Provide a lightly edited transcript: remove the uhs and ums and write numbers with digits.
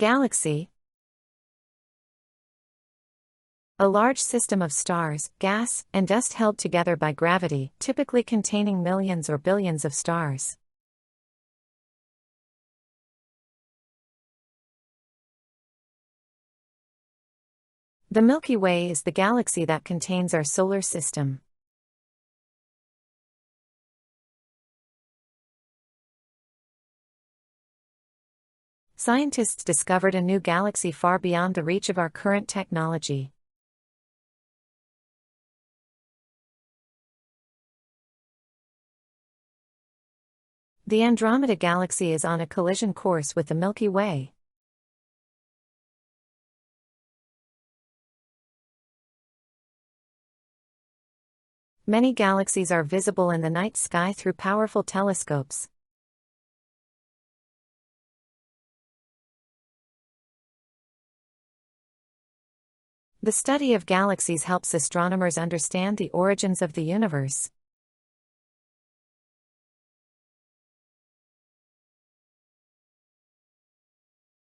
Galaxy. A large system of stars, gas, and dust held together by gravity, typically containing millions or billions of stars. The Milky Way is the galaxy that contains our solar system. Scientists discovered a new galaxy far beyond the reach of our current technology. The Andromeda galaxy is on a collision course with the Milky Way. Many galaxies are visible in the night sky through powerful telescopes. The study of galaxies helps astronomers understand the origins of the universe.